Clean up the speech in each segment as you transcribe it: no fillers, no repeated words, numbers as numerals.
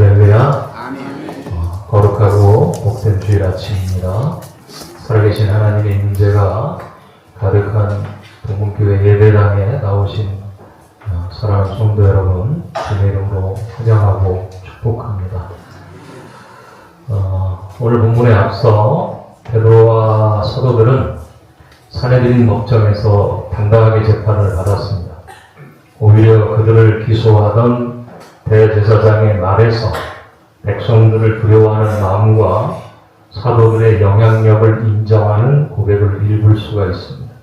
할렐루야. 아멘. 거룩하고 복된 주일 아침입니다. 살아계신 하나님의 임재가 가득한 동문교회 예배당에 나오신 사랑하는 성도 여러분, 주의 이름으로 환영하고 축복합니다. 오늘 본문에 앞서 베드로와 사도들은 사내들인 법정에서 당당하게 재판을 받았습니다. 오히려 그들을 기소하던 대제사장의 말에서 백성들을 두려워하는 마음과 사도들의 영향력을 인정하는 고백을 읽을 수가 있습니다.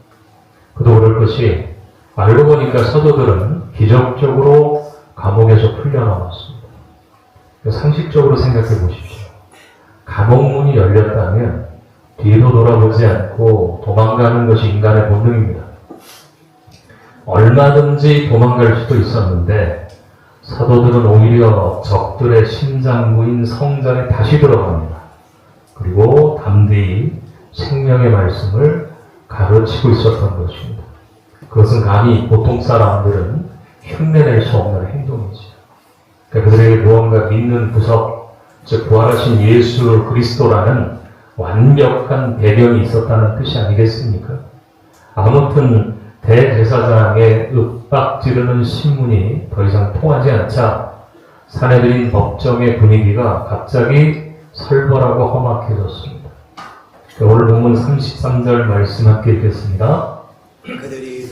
그도 그럴 것이 알고 보니까 사도들은 기적적으로 감옥에서 풀려나왔습니다. 상식적으로 생각해 보십시오. 감옥문이 열렸다면 뒤도 돌아보지 않고 도망가는 것이 인간의 본능입니다. 얼마든지 도망갈 수도 있었는데 사도들은 오히려 적들의 심장부인 성전에 다시 들어갑니다. 그리고 담대히 생명의 말씀을 가르치고 있었던 것입니다. 그것은 감히 보통 사람들은 흉내낼 수 없는 행동이죠. 그러니까 그들에게 무언가 믿는 구석, 즉 부활하신 예수 그리스도라는 완벽한 배경이 있었다는 뜻이 아니겠습니까? 아무튼 대제사장의 윽박지르는 신문이 더 이상 통하지 않자 사내들인 법정의 분위기가 갑자기 살벌하고 험악해졌습니다. 오늘 본문 33절 말씀 함께 읽겠습니다. 그들이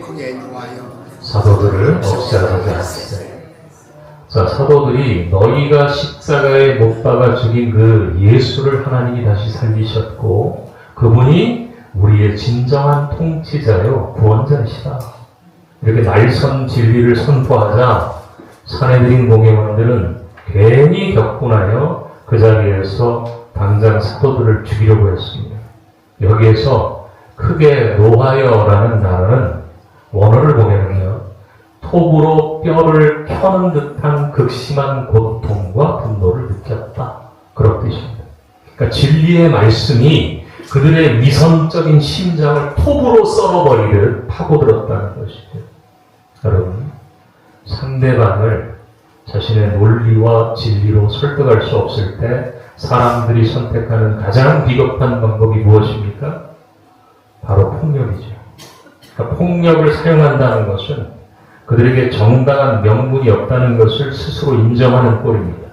크게 노하여 사도들을 억제하지 않았어요. 자, 사도들이 너희가 십자가에 못 박아 죽인 그 예수를 하나님이 다시 살리셨고 그분이 우리의 진정한 통치자요 구원자이시다. 이렇게 날선 진리를 선포하자 사내들인 공회원들은 괜히 격분하여 그 자리에서 당장 사도들을 죽이려고 했습니다. 여기에서 크게 노하여라는 단어는 원어를 보면요, 톱으로 뼈를 켜는 듯한 극심한 고통과 분노를 느꼈다. 그런 뜻입니다. 그러니까 진리의 말씀이 그들의 위선적인 심장을 톱으로 썰어버리듯 파고들었다는 것이죠. 여러분, 상대방을 자신의 논리와 진리로 설득할 수 없을 때 사람들이 선택하는 가장 비겁한 방법이 무엇입니까? 바로 폭력이죠. 그러니까 폭력을 사용한다는 것은 그들에게 정당한 명분이 없다는 것을 스스로 인정하는 꼴입니다.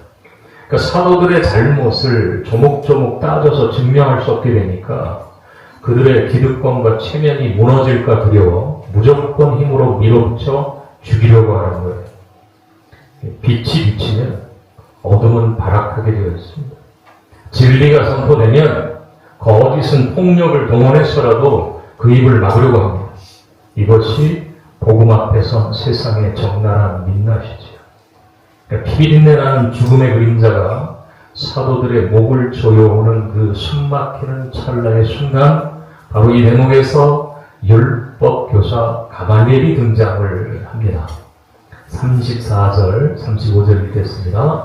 그러니까 사도들의 잘못을 조목조목 따져서 증명할 수 없게 되니까 그들의 기득권과 체면이 무너질까 두려워 무조건 힘으로 밀어붙여 죽이려고 하는 거예요. 빛이 비치면 어둠은 발악하게 되어 있습니다. 진리가 선포되면 거짓은 폭력을 동원해서라도 그 입을 막으려고 합니다. 이것이 복음 앞에서 세상의 적나라한 민낯이지요. 피비린내 나는 죽음의 그림자가 사도들의 목을 조여오는 그 숨막히는 찰나의 순간 바로 이 대목에서 율법교사 가말리엘이 등장을 합니다. 34절, 35절 읽겠습니다.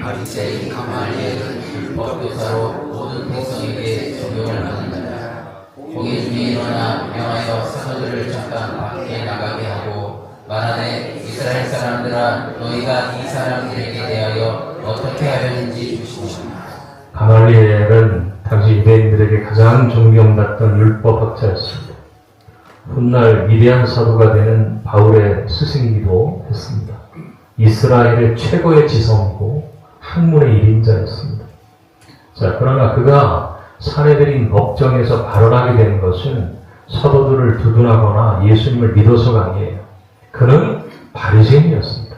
바리새인 가말리엘은 율법교사로 모든 백성에게 적용을 하는 자다. 공회 중에 일어나 명하여 사도들을 잠깐 밖에 나가게 하고 말하되 이스라엘 사람들아 너희가 이 사람들에게 대하여 어떻게 하려는지 주시옵소서. 가말리엘은 당시 유대인들에게 가장 존경받던 율법학자였습니다. 훗날 위대한 사도가 되는 바울의 스승이기도 했습니다. 이스라엘의 최고의 지성이고 학문의 일인자였습니다. 자, 그러나 그가 사내들인 법정에서 발언하게 된 것은 사도들을 두둔하거나 예수님을 믿어서가 아니에요. 그는 바리새인이었습니다.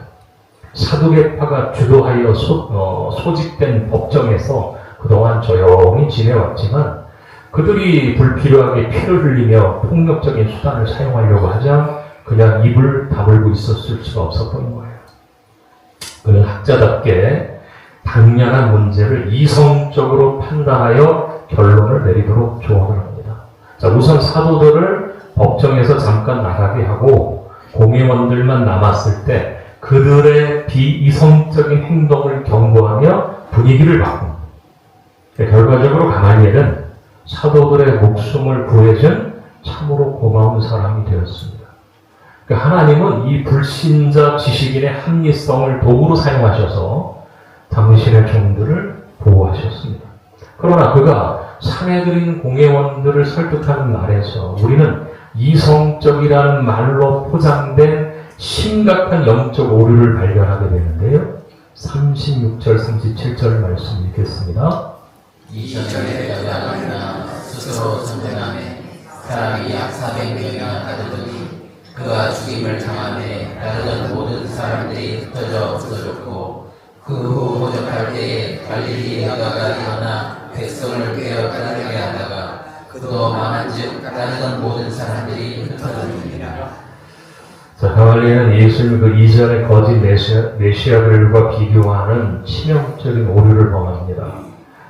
사두개파가 주도하여 소집된 법정에서 그동안 조용히 지내왔지만 그들이 불필요하게 피를 흘리며 폭력적인 수단을 사용하려고 하자 그냥 입을 다물고 있었을 수가 없었던 거예요. 그는 학자답게 당연한 문제를 이성적으로 판단하여 결론을 내리도록 조언을 합니다. 자, 우선 사도들을 법정에서 잠깐 나가게 하고 공회원들만 남았을 때 그들의 비이성적인 행동을 경고하며 분위기를 바꿉니다. 결과적으로 가말리엘은 사도들의 목숨을 구해준 참으로 고마운 사람이 되었습니다. 그러니까 하나님은 이 불신자 지식인의 합리성을 도구로 사용하셔서 당신의 종들을 보호하셨습니다. 그러나 그가 사내들인 공회원들을 설득하는 말에서 우리는 이성적이라는 말로 포장된 심각한 영적 오류를 발견하게 되는데요. 36절, 37절 말씀 읽겠습니다. 이전에 여자가 스스로 선전하며 사람이 약 400명이나 가르더니 그가 죽임을 당하며 따르던 모든 사람들이 흩어져 없어졌고 그 후 호적할 때에 갈릴리 여자가 일어나 백성을 깨어 따르게 하다가 그도 망한즉 따르던 모든 사람들이 흩어졌느니라. 자, 가말리엘은 예수님을 그 이전의 거짓 메시아들과 비교하는 치명적인 오류를 범합니다.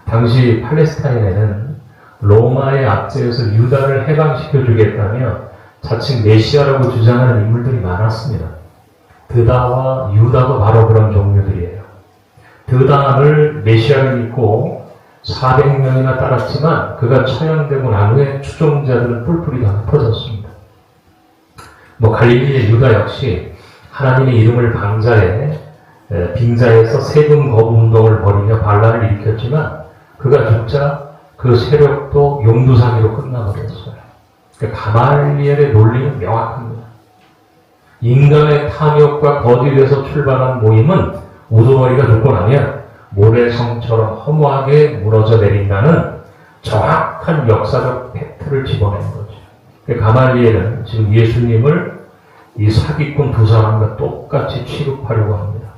당시 팔레스타인에는 로마의 압제에서 유다를 해방시켜 주겠다며 자칭 메시아라고 주장하는 인물들이 많았습니다. 드다와 유다도 바로 그런 종류들이에요. 드다를 메시아를 믿고 400명이나 따랐지만 그가 처형되고 난 후에 추종자들은 뿔뿔이 다 흩어졌습니다. 갈릴리의 유다 역시 하나님의 이름을 빙자해서 세금 거부 운동을 벌이며 반란을 일으켰지만 그가 죽자 그 세력도 용두사미로 끝나버렸어요. 가말리엘의 논리는 명확합니다. 인간의 탐욕과 거짓에서 출발한 모임은 우두머리가 죽고 나면 모래성처럼 허무하게 무너져 내린다는 정확한 역사적 팩트를 집어낸 거죠. 가말리엘은 지금 예수님을 이 사기꾼 두 사람과 똑같이 취급하려고 합니다.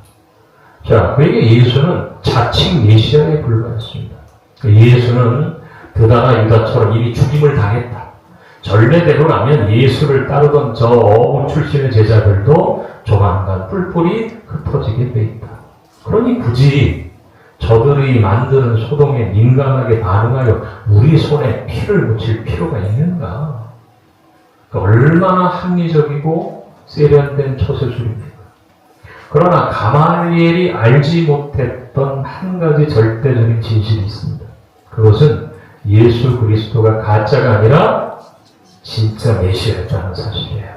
자, 그에게 예수는 자칭 메시아에 불과했습니다. 예수는 드다나 유다처럼 이미 죽임을 당했다. 전례대로라면 예수를 따르던 저 어부 출신의 제자들도 조만간 뿔뿔이 흩어지게 돼 있다. 그러니 굳이 저들이 만드는 소동에 민감하게 반응하여 우리 손에 피를 묻힐 필요가 있는가? 얼마나 합리적이고 세련된 처세술입니까? 그러나 가말리엘이 알지 못했던 한 가지 절대적인 진실이 있습니다. 그것은 예수 그리스도가 가짜가 아니라 진짜 메시아였다는 사실이에요.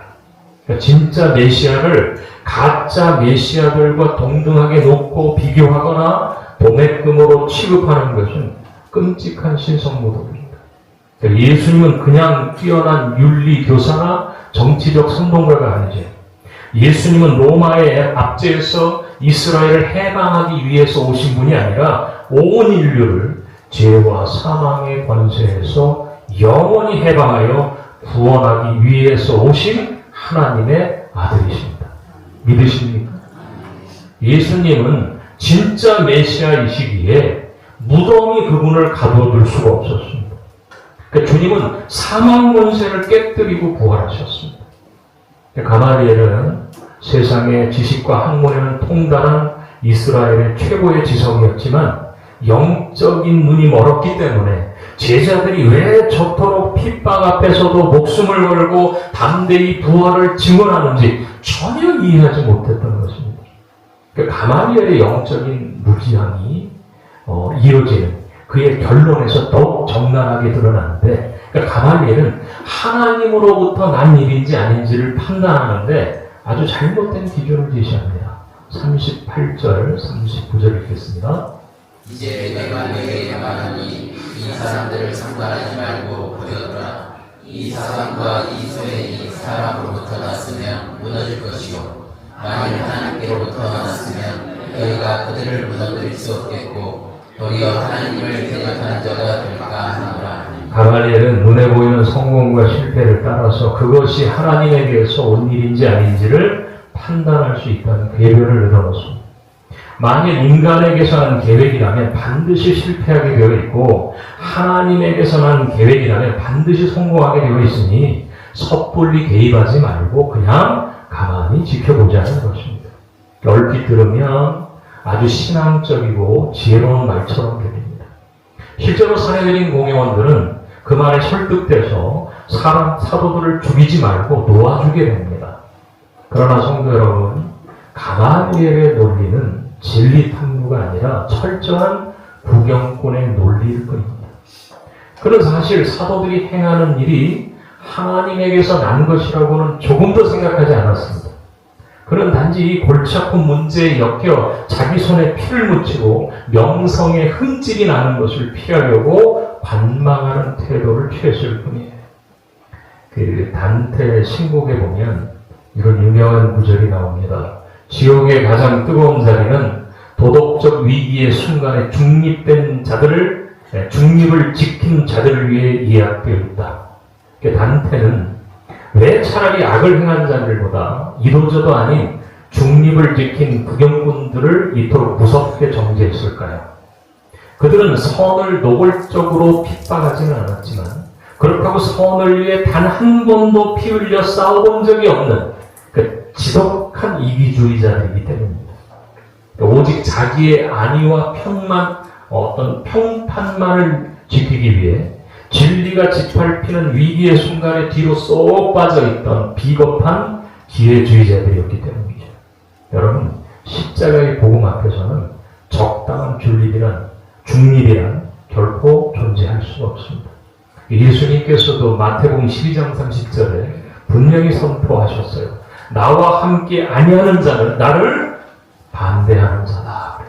그러니까 진짜 메시아를 가짜 메시아들과 동등하게 놓고 비교하거나 도매금으로 취급하는 것은 끔찍한 신성모독입니다. 그러니까 예수님은 그냥 뛰어난 윤리 교사나 정치적 선동가가 아니죠. 예수님은 로마의 압제에서 이스라엘을 해방하기 위해서 오신 분이 아니라 온 인류를 죄와 사망의 권세에서 영원히 해방하여 구원하기 위해서 오신 하나님의 아들이십니다. 믿으십니까? 예수님은 진짜 메시아이시기에 무덤이 그분을 가둬둘 수가 없었습니다. 그러니까 주님은 사망 권세를 깨뜨리고 부활하셨습니다. 가말리엘은 세상의 지식과 학문에는 통달한 이스라엘의 최고의 지성이었지만 영적인 눈이 멀었기 때문에 제자들이 왜 저토록 핍박 앞에서도 목숨을 걸고 담대히 부활을 증언하는지 전혀 이해하지 못했던 것입니다. 가말리엘의 영적인 무지함이 이어지는 그의 결론에서 더욱 적나라하게 드러나는데, 가말리엘은 하나님으로부터 난 일인지 아닌지를 판단하는데 아주 잘못된 기준을 제시합니다. 38절, 39절 읽겠습니다. 이제 내가 너에게 말하니 이 사람들을 상관하지 말고 버려두라. 이 사람과 이 소행이 사람으로부터 났으면 무너질 것이요 만일 하나님께로부터 났으면 너희가 그들을 무너뜨릴 수 없겠고 도리어 하나님을 대적하는 자가 될까 하노라. 가말리엘은 눈에 보이는 성공과 실패를 따라서 그것이 하나님에게서 온 일인지 아닌지를 판단할 수 있다는 궤변을 내놓았습니다. 만일 인간에게서 난 계획이라면 반드시 실패하게 되어 있고 하나님에게서 난 계획이라면 반드시 성공하게 되어 있으니 섣불리 개입하지 말고 그냥 가만히 지켜보자는 것입니다. 얼핏 들으면 아주 신앙적이고 지혜로운 말처럼 들립니다. 실제로 사내들인 공회원들은 그 말에 설득돼서 사도들을 죽이지 말고 놓아주게 됩니다. 그러나 성도 여러분, 가말리엘의 논리는 진리 탐구가 아니라 철저한 구경꾼의 논리일 뿐입니다. 그는 사실 사도들이 행하는 일이 하나님에게서 난 것이라고는 조금도 생각하지 않았습니다. 그는 단지 이 골치 아픈 문제에 엮여 자기 손에 피를 묻히고 명성의 흠집이 나는 것을 피하려고 관망하는 태도를 취했을 뿐이에요. 그 단테 신곡에 보면 이런 유명한 구절이 나옵니다. 지옥의 가장 뜨거운 자리는 도덕적 위기의 순간에 중립된 자들을, 중립을 지킨 자들을 위해 예약되어 있다. 단테는 왜 차라리 악을 행한 자들보다 이도저도 아닌 중립을 지킨 구경꾼들을 이토록 무섭게 정죄했을까요? 그들은 선을 노골적으로 핍박하지는 않았지만 그렇다고 선을 위해 단 한 번도 피 흘려 싸워본 적이 없는 그 지독한 이기주의자들이기 때문입니다. 오직 자기의 안위와 어떤 평판만을 지키기 위해 진리가 짓밟히는 위기의 순간에 뒤로 쏙 빠져있던 비겁한 기회주의자들이었기 때문이죠. 여러분, 십자가의 복음 앞에서는 적당한 중립이란 결코 존재할 수가 없습니다. 예수님께서도 마태복음 12장 30절에 분명히 선포하셨어요. 나와 함께 아니하는 자는 나를 반대하는 자다.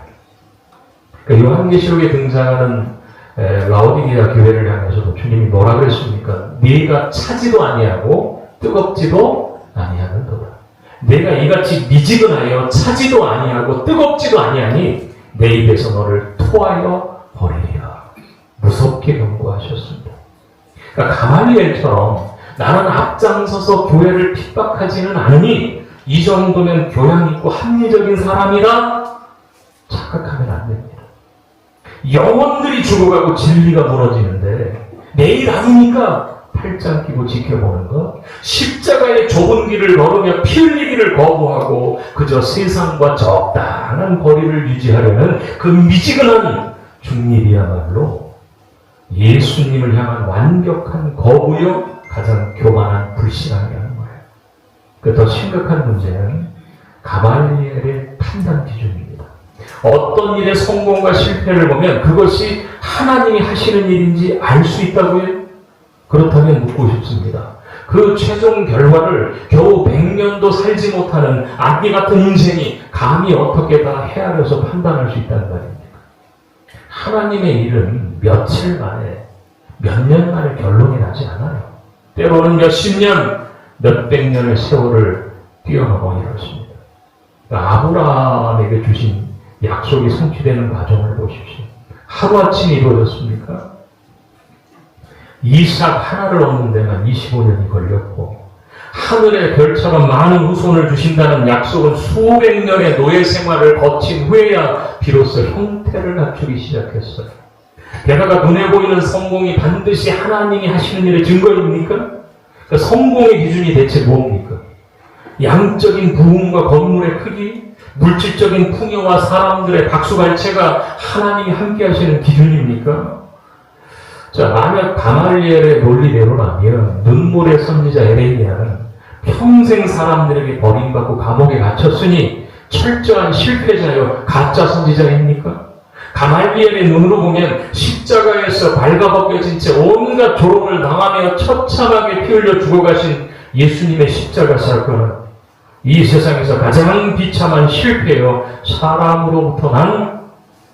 그러니까 요한계시록에 등장하는 라오디게아 교회를 향해서도 주님이 뭐라 그랬습니까? 네가 차지도 아니하고 뜨겁지도 아니하는도다. 내가 이같이 미지근하여 차지도 아니하고 뜨겁지도 아니하니 내 입에서 너를 토하여 버리리라. 무섭게 경고하셨습니다. 그러니까 가말리엘처럼 나는 앞장서서 교회를 핍박하지는 않으니 이 정도면 교양 있고 합리적인 사람이라 착각하면 안 됩니다. 영혼들이 죽어가고 진리가 무너지는데 내일 아니니까 팔짱 끼고 지켜보는 것, 십자가의 좁은 길을 걸으며 피 흘리기를 거부하고 그저 세상과 적당한 거리를 유지하려는 그 미지근한 중립이야말로 예수님을 향한 완벽한 거부요 가장 교만한 불신앙이라는 거예요. 그 더 심각한 문제는 가말리엘의 판단 기준입니다. 어떤 일의 성공과 실패를 보면 그것이 하나님이 하시는 일인지 알 수 있다고요? 그렇다면 묻고 싶습니다. 그 최종 결과를 겨우 100년도 살지 못하는 악기 같은 인생이 감히 어떻게 다 헤아려서 판단할 수 있다는 말입니까? 하나님의 일은 며칠 만에, 몇 년 만에 결론이 나지 않아요. 때로는 몇십 년, 몇백 년의 세월을 뛰어넘어 이렇습니다. 그러니까 아브라함에게 주신 약속이 성취되는 과정을 보십시오. 하루아침에 이루어졌습니까? 이삭 하나를 얻는 데만 25년이 걸렸고 하늘의 별처럼 많은 후손을 주신다는 약속은 수백 년의 노예 생활을 거친 후에야 비로소 형태를 갖추기 시작했어요. 게다가 눈에 보이는 성공이 반드시 하나님이 하시는 일의 증거입니까? 그러니까 성공의 기준이 대체 뭡니까? 양적인 부흥과 건물의 크기, 물질적인 풍요와 사람들의 박수갈채가 하나님이 함께 하시는 기준입니까? 자, 만약 가말리엘의 논리대로라면 눈물의 선지자 에레미야는 평생 사람들에게 버림받고 감옥에 갇혔으니 철저한 실패자요 가짜 선지자입니까? 가말리엘의 눈으로 보면 십자가에서 발가벗겨진 채 온갖 조롱을 당하며 처참하게 피 흘려 죽어가신 예수님의 십자가 사건은 이 세상에서 가장 비참한 실패요 사람으로부터 난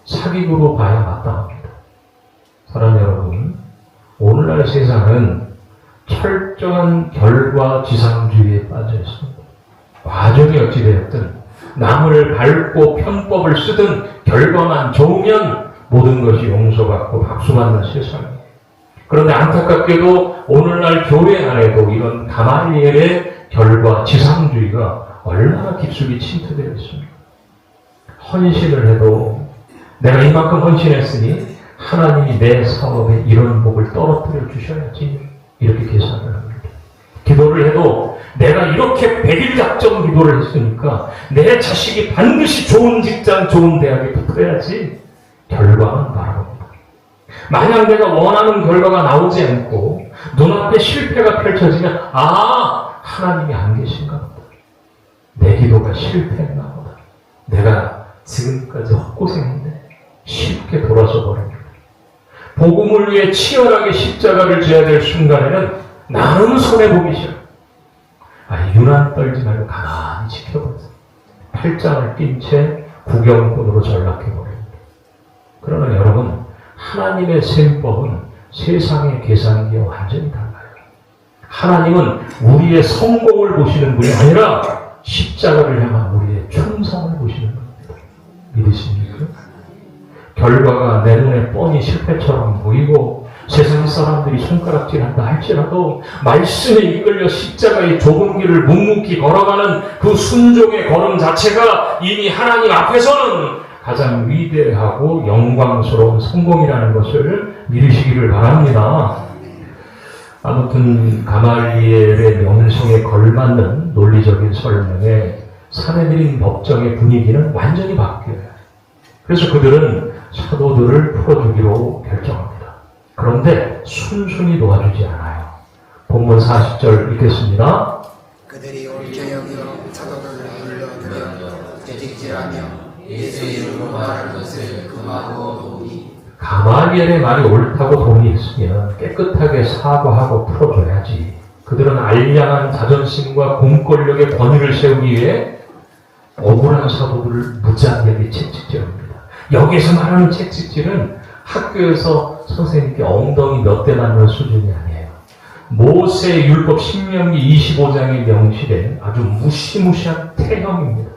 사기구로 봐야 마땅합니다. 사랑 여러분, 오늘날 세상은 철저한 결과지상주의에 빠져 있습니다. 과정이 어찌되었든 남을 밟고 편법을 쓰든 결과만 좋으면 모든 것이 용서받고 박수받는 세상이에요. 그런데 안타깝게도 오늘날 교회 안에도 이런 가말리엘의 결과지상주의가 얼마나 깊숙이 침투되어 있습니다. 헌신을 해도 내가 이만큼 헌신했으니 하나님이 내 사업에 이런 복을 떨어뜨려 주셔야지 이렇게 계산을 합니다. 기도를 해도 내가 이렇게 100일 작정 기도를 했으니까 내 자식이 반드시 좋은 직장, 좋은 대학에 붙어야지 결과만 바라봅니다. 만약 내가 원하는 결과가 나오지 않고 눈앞에 실패가 펼쳐지면 하나님이 안 계신가 보다. 내 기도가 실패했나 보다. 내가 지금까지 헛고생했네. 쉽게 돌아서 버립니다. 복음을 위해 치열하게 십자가를 져야 될 순간에는 나는 손해보기 싫어. 유난 떨지 말고 가만히 지켜보세요. 팔짱을 낀 채 구경꾼으로 전락해버립니다. 그러나 여러분, 하나님의 셈법은 세상의 계산기와 완전히 달라요. 하나님은 우리의 성공을 보시는 분이 아니라 십자가를 향한 우리의 충성을 보시는 겁니다. 믿으십니까? 결과가 내 눈에 뻔히 실패처럼 보이고 세상 사람들이 손가락질한다 할지라도 말씀에 이끌려 십자가의 좁은 길을 묵묵히 걸어가는 그 순종의 걸음 자체가 이미 하나님 앞에서는 가장 위대하고 영광스러운 성공이라는 것을 믿으시기를 바랍니다. 아무튼 가말리엘의 명성에 걸맞는 논리적인 설명에 사내들인 법정의 분위기는 완전히 바뀌어요. 그래서 그들은 사도들을 풀어주기로 결정합니다. 그런데 순순히 도와주지 않아요. 본문 40절 읽겠습니다. 그들이 옳게 여겨 사도들을 불러들여 재직질하며 예수의 이름으로 말하는 것을 금하고 노니 가말리엘의 말이 옳다고 동의했으면 깨끗하게 사과하고 풀어줘야지. 그들은 알량한 자존심과 공권력의 권위를 세우기 위해 억울한 사도들을 무자비하게 채찍질합니다. 여기서 말하는 채찍질은 학교에서 선생님께 엉덩이 몇 대 맞는 수준이 아니에요. 모세 율법 신명기 25장에 명시된 아주 무시무시한 태형입니다.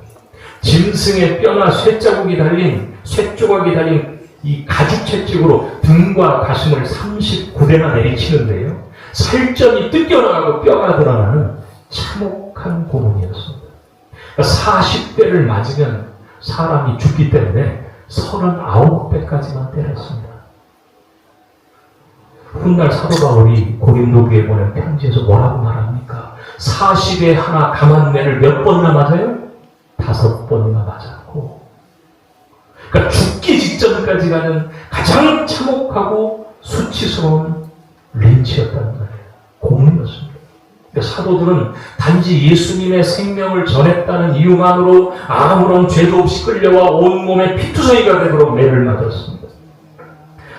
짐승의 뼈나 쇠자국이 달린, 쇠조각이 달린 이 가죽 채찍으로 등과 가슴을 39대나 내리치는데요. 살점이 뜯겨나가고 뼈가 드러나는 참혹한 고문이었습니다. 그러니까 40대를 맞으면 사람이 죽기 때문에 39대까지만 때렸습니다. 훗날 사도 바울이 고린도교에 보낸 편지에서 뭐라고 말합니까? 40에 하나 감한 매를 몇 번이나 맞아요? 5번이나 맞았고, 그러니까 죽기 직전까지 가는 가장 참혹하고 수치스러운 린치였다는 말이에요. 고문이었습니다. 그러니까 사도들은 단지 예수님의 생명을 전했다는 이유만으로 아무런 죄도 없이 끌려와 온몸에 피투성이가 되도록 매를 맞았습니다.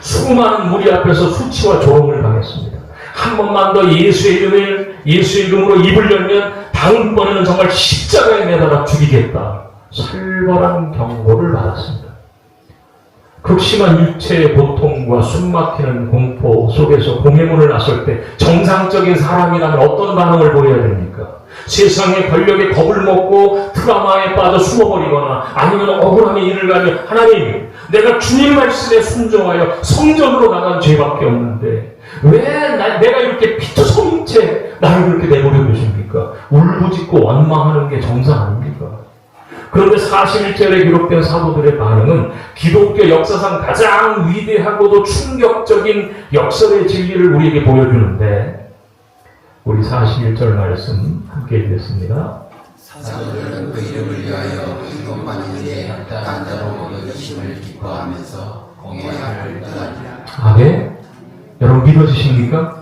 수많은 무리 앞에서 수치와 조롱을 당했습니다. 한 번만 더 예수의 이름으로 입을 열면 다음번에는 정말 십자가에 매달아 죽이겠다. 살벌한 경고를 받았습니다. 극심한 육체의 고통과 숨막히는 공포 속에서 공회문을 나설 때 정상적인 사람이라면 어떤 반응을 보여야 됩니까? 세상의 권력에 겁을 먹고 트라우마에 빠져 숨어버리거나 아니면 억울함에 이를 가며 하나님, 내가 주님 말씀에 순종하여 성전으로 나간 죄밖에 없는데 왜 내가 이렇게 피투성인 채 나를 그렇게 내버려 두십니까? 울부짖고 원망하는 게 정상 아닙니까? 그런데 41절에 기록된 사도들의 반응은 기독교 역사상 가장 위대하고도 충격적인 역설의 진리를 우리에게 보여주는데, 우리 41절 말씀 함께 읽겠습니다. 사도들은 그 이름을 위하여 이것만 이제 단자로 여기심을 기뻐하면서 공회하를 떠나니라. 아멘? 여러분 믿어지십니까?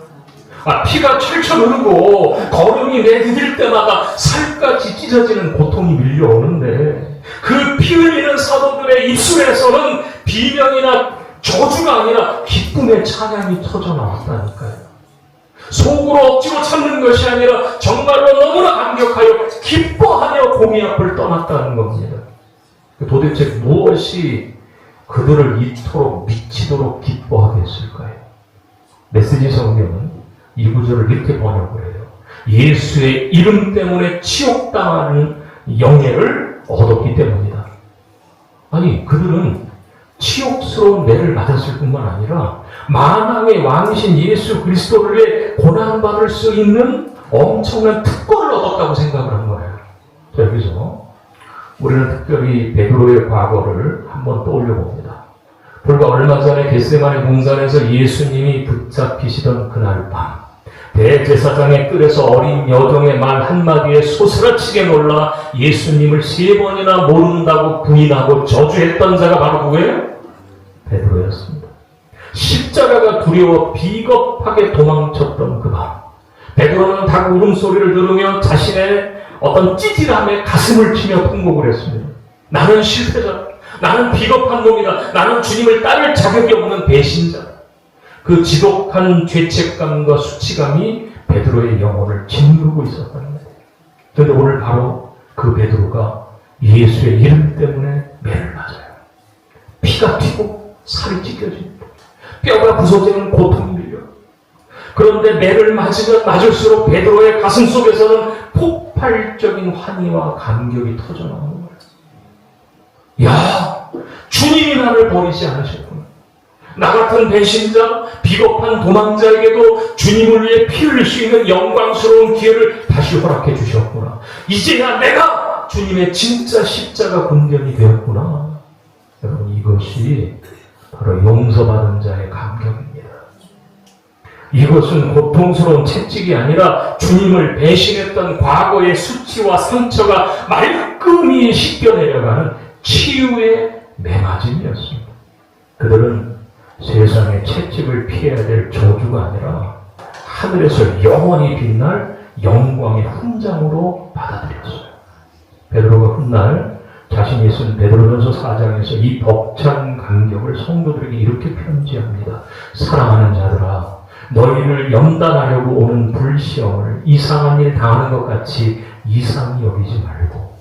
피가 철철 흐르고 걸음이 내디딜 때마다 살같이 찢어지는 고통이 밀려오는데 그 피 흘리는 사도들의 입술에서는 비명이나 저주가 아니라 기쁨의 찬양이 터져나왔다니까요. 속으로 억지로 참는 것이 아니라 정말로 너무나 감격하여 기뻐하며 공의 앞을 떠났다는 겁니다. 도대체 무엇이 그들을 이토록 미치도록 기뻐하게 했을까요? 메시지 성경은 이 구절을 이렇게 번역을 해요. 예수의 이름 때문에 치욕당하는 영예를 얻었기 때문이다. 아니, 그들은 치욕스러운 매를 맞았을 뿐만 아니라 만왕의 왕이신 예수 그리스도를 위해 고난받을 수 있는 엄청난 특권을 얻었다고 생각을 한 거예요. 자, 여기서 우리는 특별히 베드로의 과거를 한번 떠올려 봅니다. 불과 얼마 전에 겟세마네 동산에서 예수님이 붙잡히시던 그날 밤, 대제사장의 뜰에서 어린 여종의 말 한마디에 소스라치게 놀라 예수님을 3번이나 모른다고 부인하고 저주했던 자가 바로 누구예요? 베드로였습니다. 십자가가 두려워 비겁하게 도망쳤던 그 밤, 베드로는 닭 울음소리를 들으며 자신의 어떤 찌질함에 가슴을 치며 통곡을 했습니다. 나는 실패자, 나는 비겁한 놈이다, 나는 주님을 따를 자격이 없는 배신자. 그 지독한 죄책감과 수치감이 베드로의 영혼을 짓누르고 있었다는 거예요. 그런데 오늘 바로 그 베드로가 예수의 이름 때문에 매를 맞아요. 피가 튀고 살이 찢겨집니다. 뼈가 부서지는 고통이 밀려. 그런데 매를 맞으면 맞을수록 베드로의 가슴 속에서는 폭발적인 환희와 감격이 터져나오는 거예요. 야, 주님이 나를 버리지 않으셨구나. 나 같은 배신자, 비겁한 도망자에게도 주님을 위해 피 흘릴 수 있는 영광스러운 기회를 다시 허락해 주셨구나. 이제야 내가 주님의 진짜 십자가 군견이 되었구나. 여러분, 이것이 바로 용서받은 자의 감격입니다. 이것은 고통스러운 채찍이 아니라 주님을 배신했던 과거의 수치와 상처가 말끔히 씻겨내려가는 치유의 매맞음이었습니다. 그들은 세상의 채찍을 피해야 될 저주가 아니라 하늘에서 영원히 빛날 영광의 훈장으로 받아들였어요. 베드로가 훗날 자신이 쓴 베드로전서 4장에서 이 벅찬 감격을 성도들에게 이렇게 편지합니다. 사랑하는 자들아, 너희를 연단하려고 오는 불시험을 이상한 일 당하는 것 같이 이상히 여기지 말고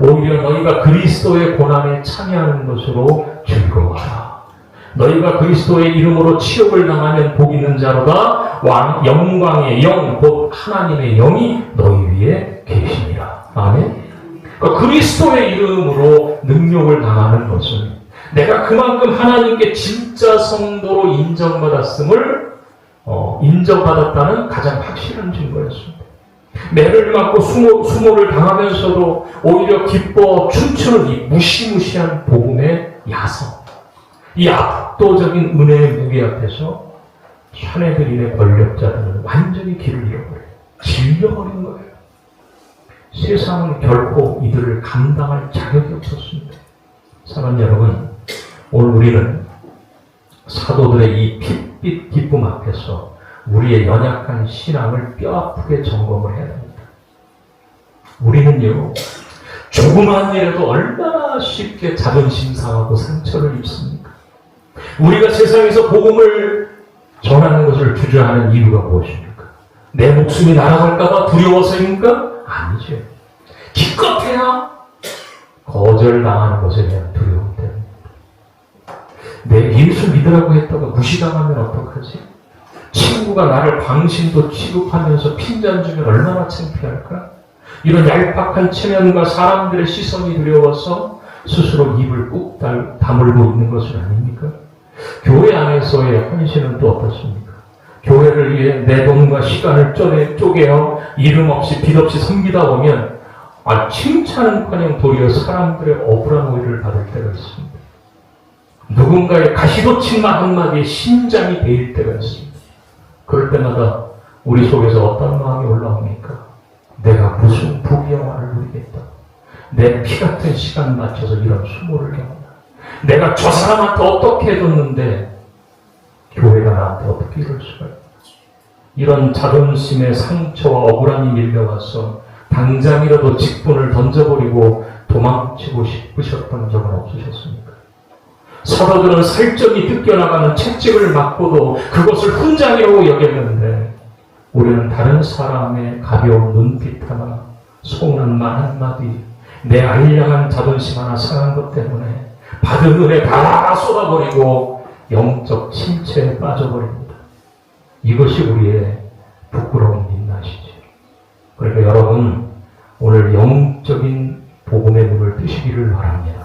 오히려 너희가 그리스도의 고난에 참여하는 것으로 즐거워하라. 너희가 그리스도의 이름으로 치욕을 당하면 복 있는 자로다. 영광의 영 곧 하나님의 영이 너희 위에 계시니라. 아멘. 그러니까 그리스도의 이름으로 능욕을 당하는 것은 내가 그만큼 하나님께 진짜 성도로 인정받았다는 가장 확실한 증거였습니다. 매를 맞고 수모를 당하면서도 오히려 기뻐 춤추는 이 무시무시한 복음의 야성, 이 압도적인 은혜의 무게 앞에서 사내들인의 권력자들은 완전히 길을 잃어버려요. 질려버린 거예요. 세상은 결코 이들을 감당할 자격이 없었습니다. 사랑하는 여러분, 오늘 우리는 사도들의 이 핏빛 기쁨 앞에서 우리의 연약한 신앙을 뼈아프게 점검을 해야 합니다. 우리는요, 조그만 일에도 얼마나 쉽게 자존심 상하고 상처를 입습니까? 우리가 세상에서 복음을 전하는 것을 주저하는 이유가 무엇입니까? 내 목숨이 날아갈까봐 두려워서입니까? 아니죠. 기껏해야 거절당하는 것에 대한 두려움 때문입니다. 내 예수 믿으라고 했다가 무시당하면 어떡하지? 친구가 나를 광신도 취급하면서 핀잔 주면 얼마나 창피할까? 이런 얄팍한 체면과 사람들의 시선이 두려워서 스스로 입을 꾹 다물고 있는 것은 아닙니까? 교회 안에서의 헌신은 또 어떻습니까? 교회를 위해 내 돈과 시간을 쪼개어 이름 없이 빛 없이 섬기다 보면 칭찬은커녕 도리어 사람들의 억울한 오해를 받을 때가 있습니다. 누군가의 가시돋친 말 한마디에 심장이 베일 때가 있습니다. 그럴 때마다 우리 속에서 어떤 마음이 올라옵니까? 내가 무슨 부귀영화를 누리겠다. 내 피 같은 시간 맞춰서 이런 수모를 경험한다. 내가 저 사람한테 어떻게 해줬는데 교회가 나한테 어떻게 이럴 수가 있나. 이런 자존심의 상처와 억울함이 밀려와서 당장이라도 직분을 던져버리고 도망치고 싶으셨던 적은 없으셨습니까? 사도들은 살점이 뜯겨나가는 채찍을 맞고도 그것을 훈장이라고 여겼는데 우리는 다른 사람의 가벼운 눈빛 하나, 속는 말 한마디, 내 알량한 자존심 하나 상한 것 때문에 받은 은혜 다 쏟아버리고 영적 침체에 빠져버립니다. 이것이 우리의 부끄러운 민낯이죠. 그러니까 여러분, 오늘 영적인 복음의 문을 뜨시기를 바랍니다.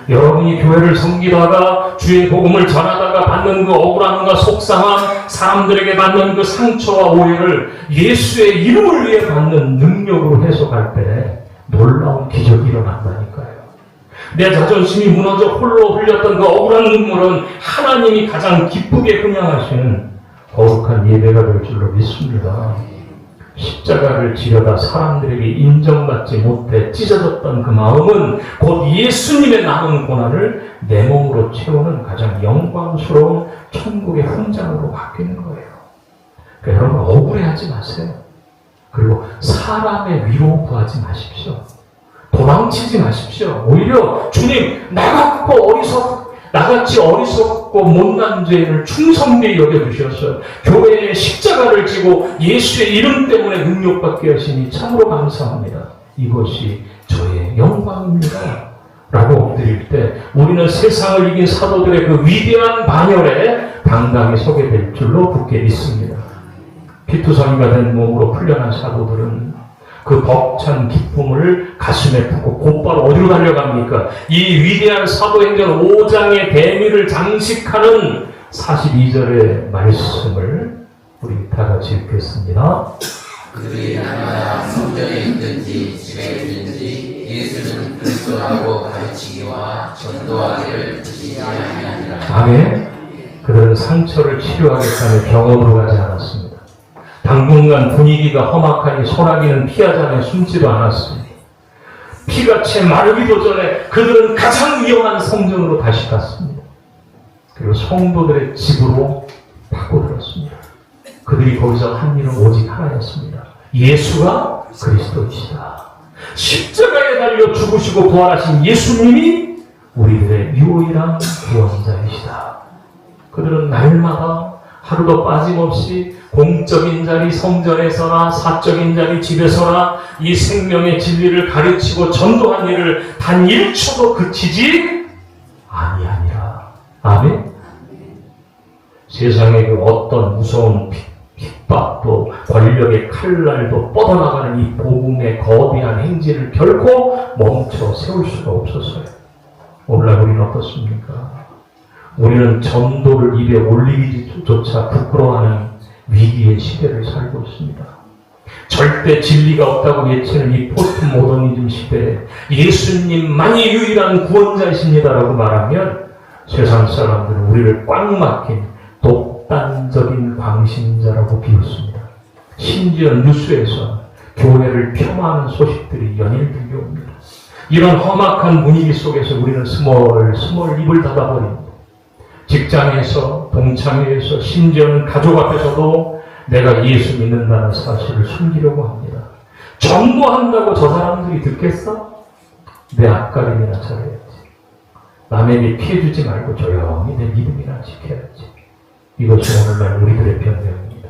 여러분이 교회를 섬기다가 주의 복음을 전하다가 받는 그 억울함과 속상함, 사람들에게 받는 그 상처와 오해를 예수의 이름을 위해 받는 능력으로 해석할 때 놀라운 기적이 일어난다니까요. 내 자존심이 무너져 홀로 흘렸던 그 억울한 눈물은 하나님이 가장 기쁘게 흥양하시는 거룩한 예배가 될 줄로 믿습니다. 십자가를 지려다 사람들에게 인정받지 못해 찢어졌던 그 마음은 곧 예수님의 남은 고난을 내 몸으로 채우는 가장 영광스러운 천국의 훈장으로 바뀌는 거예요. 그러니까 여러분, 억울해하지 마세요. 그리고 사람의 위로 구하지 마십시오. 도망치지 마십시오. 오히려 주님, 나같이 어리석고 못난 죄인을 충성되이 여겨주셔서 교회의 십자가를 지고 예수의 이름 때문에 능력받게 하시니 참으로 감사합니다. 이것이 저의 영광입니다. 라고 엎드릴 때 우리는 세상을 이긴 사도들의 그 위대한 반열에 당당히 서게 될 줄로 굳게 믿습니다. 피투성이가 된 몸으로 풀려난 사도들은 그 벅찬 기쁨을 가슴에 품고 곧바로 어디로 달려갑니까? 이 위대한 사도행전 5장의 대미를 장식하는 42절의 말씀을 우리 다 같이 읽겠습니다. 그들이 날마다 성전에 있든지 집에 있든지 예수는 그리스도라고 가르치기와 전도하기를 그치지 아니하니라. 아멘. 그들은 상처를 치료하겠다는 병원으로 가지 않았습니다. 당분간 분위기가 험악하니 소나기는 피하자며 숨지도 않았습니다. 피가 채 마르기도 전에 그들은 가장 위험한 성전으로 다시 갔습니다. 그리고 성도들의 집으로 파고들었습니다. 그들이 거기서 한 일은 오직 하나였습니다. 예수가 그리스도이시다. 십자가에 달려 죽으시고 부활하신 예수님이 우리들의 유일한 구원자이시다. 그들은 날마다 하루도 빠짐없이 공적인 자리 성전에서나 사적인 자리 집에서나 이 생명의 진리를 가르치고 전도한 일을 단 1초도 그치지 아니하니라. 아멘. 세상의 그 어떤 무서운 핍박도 권력의 칼날도 뻗어나가는 이 복음의 거대한 행진을 결코 멈춰 세울 수가 없었어요. 오늘날 우리는 어떻습니까? 우리는 전도를 입에 올리기조차 부끄러워하는 위기의 시대를 살고 있습니다. 절대 진리가 없다고 외치는 이 포스트 모더니즘 시대에 예수님만이 유일한 구원자이십니다라고 말하면 세상 사람들은 우리를 꽉 막힌 독단적인 광신자라고 비웃습니다. 심지어 뉴스에서 교회를 폄하하는 소식들이 연일들게 옵니다. 이런 험악한 분위기 속에서 우리는 스멀 입을 닫아버립니다. 직장에서, 동창회에서, 심지어는 가족 앞에서도 내가 예수 믿는다는 사실을 숨기려고 합니다. 전도한다고 저 사람들이 듣겠어? 내 앞가림이나 잘해야지. 남에게 피해주지 말고 조용히 내 믿음이나 지켜야지. 이것이 오늘날 우리들의 변명입니다.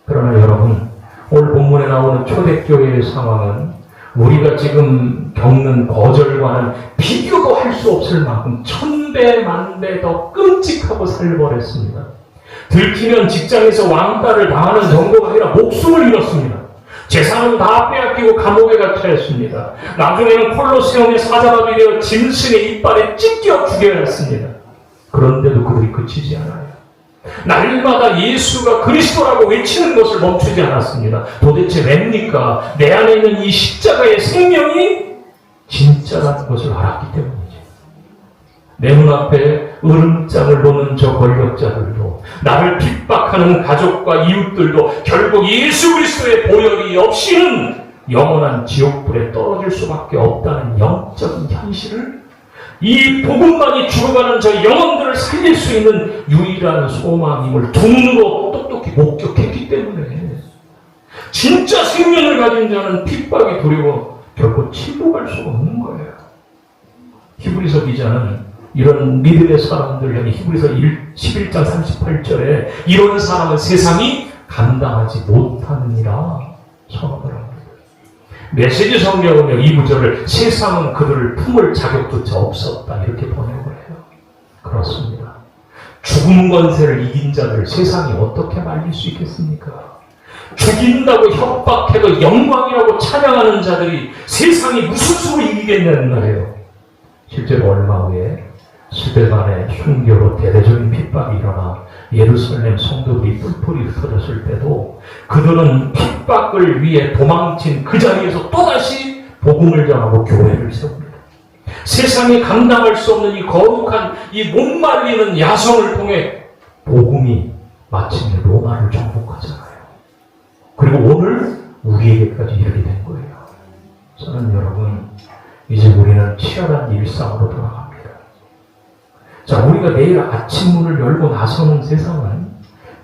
그러나 여러분, 오늘 본문에 나오는 초대교회의 상황은 우리가 지금 겪는 거절과는 비교도 할 수 없을 만큼 1000배, 10,000배 더 끔찍하고 살벌했습니다. 들키면 직장에서 왕따를 당하는 정도가 아니라 목숨을 잃었습니다. 재산은 다 빼앗기고 감옥에 갇혀있습니다. 나중에는 콜로세움의 사자가 되어 짐승의 이빨에 찢겨 죽여야 했습니다. 그런데도 그들이 그치지 않아요. 날마다 예수가 그리스도라고 외치는 것을 멈추지 않았습니다. 도대체 왜입니까? 내 안에 있는 이 십자가의 생명이 진짜라는 것을 알았기 때문이죠. 내 눈앞에 으름장을 놓는 저 권력자들도, 나를 핍박하는 가족과 이웃들도 결국 예수 그리스도의 보혈이 없이는 영원한 지옥불에 떨어질 수밖에 없다는 영적인 현실을, 이 복음만이 죽어가는 저 영혼들을 살릴 수 있는 유일한 소망임을 두 눈으로 똑똑히 목격했기 때문에 진짜 생명을 가진 자는 핍박이 두려워 결코 침묵할 수가 없는 거예요. 히브리서 기자는 이런 믿음의 사람들 향해 히브리서 11장 38절에 이런 사람은 세상이 감당하지 못하느니라 선언을 합니다. 메시지 성경은요, 이 구절을 세상은 그들을 품을 자격조차 없었다 이렇게 번역을 해요. 그렇습니다. 죽음 권세를 이긴 자들을 세상이 어떻게 말릴 수 있겠습니까? 죽인다고 협박해도 영광이라고 찬양하는 자들이 세상이 무슨 수로 이기겠냐는 말이에요. 실제로 얼마 후에 스데반의 흉교로 대대적인 핍박이 일어나 예루살렘 성도들이 뿔뿔이 흩어졌을 때도 그들은 핍박을 위해 도망친 그 자리에서 또다시 복음을 전하고 교회를 세웁니다. 세상이 감당할 수 없는 이 거룩한 이 못 말리는 야성을 통해 복음이 마침내 로마를 정복하잖아요. 그리고 오늘 우리에게까지 이르게 된 거예요. 저는 여러분, 이제 우리는 치열한 일상으로 돌아갑니다. 자, 우리가 내일 아침 문을 열고 나서는 세상은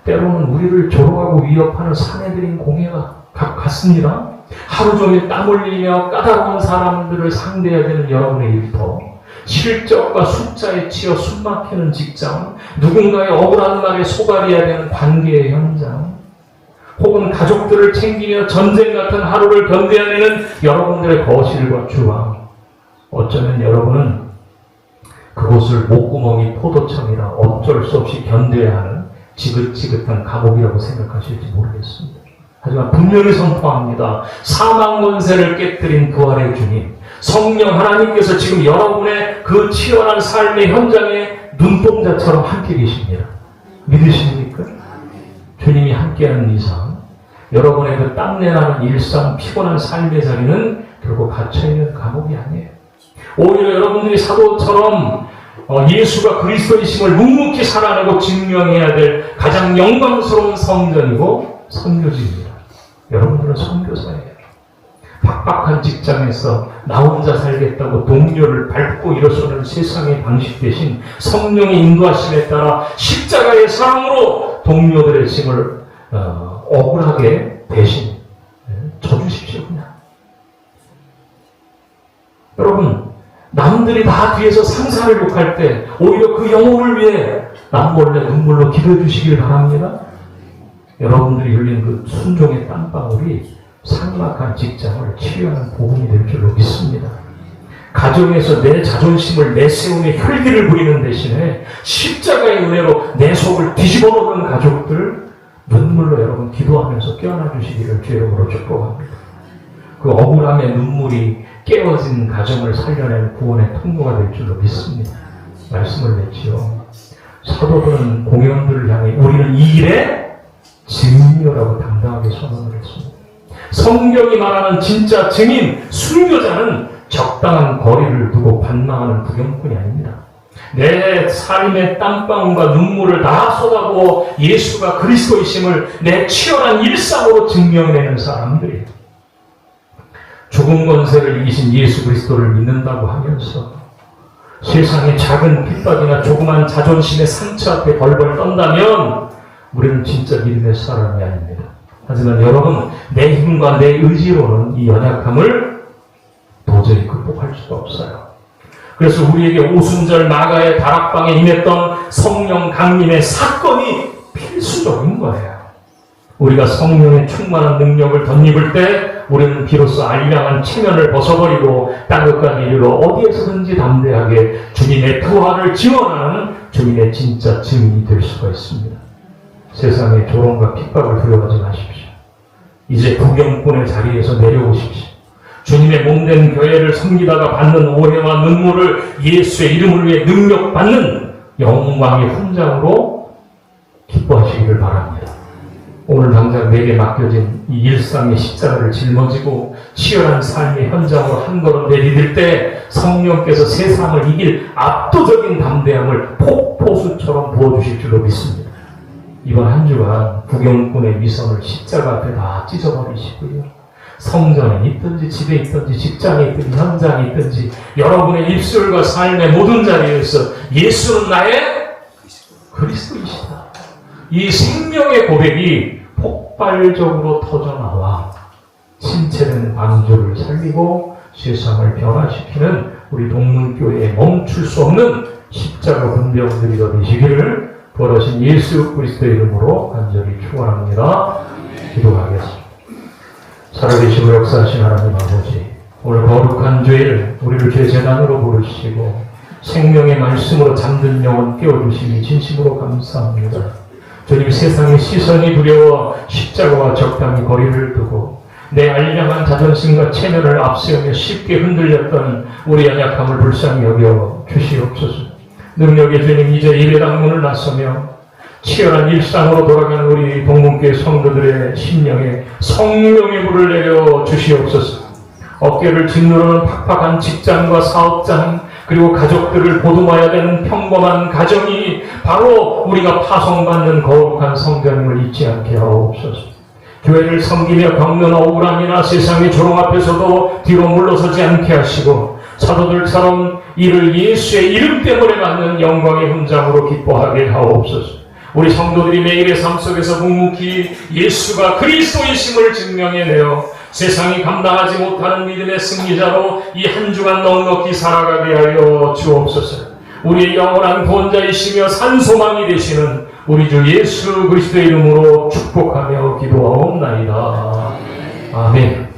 때로는 우리를 조롱하고 위협하는 사내들인 공예가 같습니다. 하루 종일 땀 흘리며 까다로운 사람들을 상대해야 되는 여러분의 일터, 실적과 숫자에 치여 숨막히는 직장, 누군가의 억울한 말에 속아려야 되는 관계의 현장, 혹은 가족들을 챙기며 전쟁 같은 하루를 견뎌내는 여러분들의 거실과 주방, 어쩌면 여러분은 그곳을 목구멍이 포도청이라 어쩔 수 없이 견뎌야 하는 지긋지긋한 감옥이라고 생각하실지 모르겠습니다. 하지만 분명히 선포합니다. 사망 권세를 깨뜨린 부활의 주님, 성령 하나님께서 지금 여러분의 그 치열한 삶의 현장에 눈동자처럼 함께 계십니다. 믿으십니까? 주님이 함께하는 이상 여러분의 그 땀내나는 일상, 피곤한 삶의 자리는 결국 갇혀있는 감옥이 아니에요. 오히려 여러분들이 사도처럼 예수가 그리스도이심을 묵묵히 살아내고 증명해야 될 가장 영광스러운 성전이고 선교지입니다. 여러분들은 선교사예요. 팍팍한 직장에서 나 혼자 살겠다고 동료를 밟고 일어서는 세상의 방식 대신 성령의 인도하심에 따라 십자가의 사랑으로 동료들의 짐을 억울하게 대신 져주십시오. 그냥. 여러분, 남들이 다 뒤에서 상사를 욕할 때 오히려 그 영혼을 위해 남몰래 눈물로 기도해 주시길 바랍니다. 여러분들이 흘린 그 순종의 땀방울이 삭막한 직장을 치유하는 복음이 될 줄로 믿습니다. 가정에서 내 자존심을 내세우며 혈기를 부리는 대신에 십자가의 은혜로 내 속을 뒤집어 놓는 가족들, 눈물로 여러분 기도하면서 깨어나 주시기를 주의 이름으로 축복합니다. 그 억울함의 눈물이 깨어진 가정을 살려낸 구원의 통로가 될 줄로 믿습니다. 말씀을 냈지요. 사도들은 공연들을 향해 우리는 이 일의 증인이라고 당당하게 선언을 했습니다. 성경이 말하는 진짜 증인, 순교자는 적당한 거리를 두고 반망하는 구경꾼이 아닙니다. 내 삶의 땀방울과 눈물을 다 쏟아부어 예수가 그리스도이심을 내 치열한 일상으로 증명해내는 사람들이에요. 죽음 권세를 이기신 예수 그리스도를 믿는다고 하면서 세상의 작은 핍박이나 조그만 자존심의 상처 앞에 벌벌 떤다면 우리는 진짜 믿음의 사람이 아닙니다. 하지만 여러분, 내 힘과 내 의지로는 이 연약함을 도저히 극복할 수가 없어요. 그래서 우리에게 오순절 마가의 다락방에 임했던 성령 강림의 사건이 필수적인 거예요. 우리가 성령의 충만한 능력을 덧입을 때 우리는 비로소 알량한 체면을 벗어버리고 땅끝까지 이르러 어디에서든지 담대하게 주님의 부활을 지원하는 주님의 진짜 증인이 될 수가 있습니다. 세상의 조롱과 핍박을 두려워하지 마십시오. 이제 구경꾼의 자리에서 내려오십시오. 주님의 몸된 교회를 섬기다가 받는 오해와 눈물을 예수의 이름을 위해 능력받는 영광의 훈장으로 기뻐하시기를 바랍니다. 오늘 당장 내게 맡겨진 이 일상의 십자가를 짊어지고 치열한 삶의 현장으로 한 걸음 내디딜 때 성령께서 세상을 이길 압도적인 담대함을 폭포수처럼 부어주실 줄로 믿습니다. 이번 한 주간 구경꾼의 위선을 십자가 앞에 다 찢어버리시고요. 성전에 있든지 집에 있든지 직장에 있든지 현장에 있든지 여러분의 입술과 삶의 모든 자리에서 예수는 나의 그리스도이시다. 이 생명의 고백이 폭발적으로 터져나와 신체된 방주를 살리고 세상을 변화시키는 우리 동문교회에 멈출 수 없는 십자가 분병들이가 되시기를 부활하신 예수 그리스도의 이름으로 간절히 축원합니다. 기도하겠습니다. 살아계시고 역사하신 하나님 아버지, 오늘 거룩한 주일 우리를 죄재단으로 부르시고 생명의 말씀으로 잠든 영혼 깨워주시니 진심으로 감사합니다. 주님, 세상의 시선이 두려워 십자가와 적당히 거리를 두고 내 알량한 자존심과 체면을 앞세우며 쉽게 흔들렸던 우리 연약함을 불쌍히 여겨 주시옵소서. 능력의 주님, 이제 예배당 문을 나서며 치열한 일상으로 돌아가는 우리 동문교회 성도들의 심령에 성령의 불을 내려 주시옵소서. 어깨를 짓누르는 팍팍한 직장과 사업장, 그리고 가족들을 보듬어야 되는 평범한 가정이 바로 우리가 파송받는 거룩한 성전임을 잊지 않게 하옵소서. 교회를 섬기며 겪는 억울함이나 세상의 조롱 앞에서도 뒤로 물러서지 않게 하시고 사도들처럼 이를 예수의 이름 때문에 받는 영광의 훈장으로 기뻐하게 하옵소서. 우리 성도들이 매일의 삶 속에서 묵묵히 예수가 그리스도이심을 증명해내어 세상이 감당하지 못하는 믿음의 승리자로 이 한 주간 넉넉히 살아가게 하여 주옵소서. 우리의 영원한 구원자이시며 산소망이 되시는 우리 주 예수 그리스도의 이름으로 축복하며 기도하옵나이다. 아멘.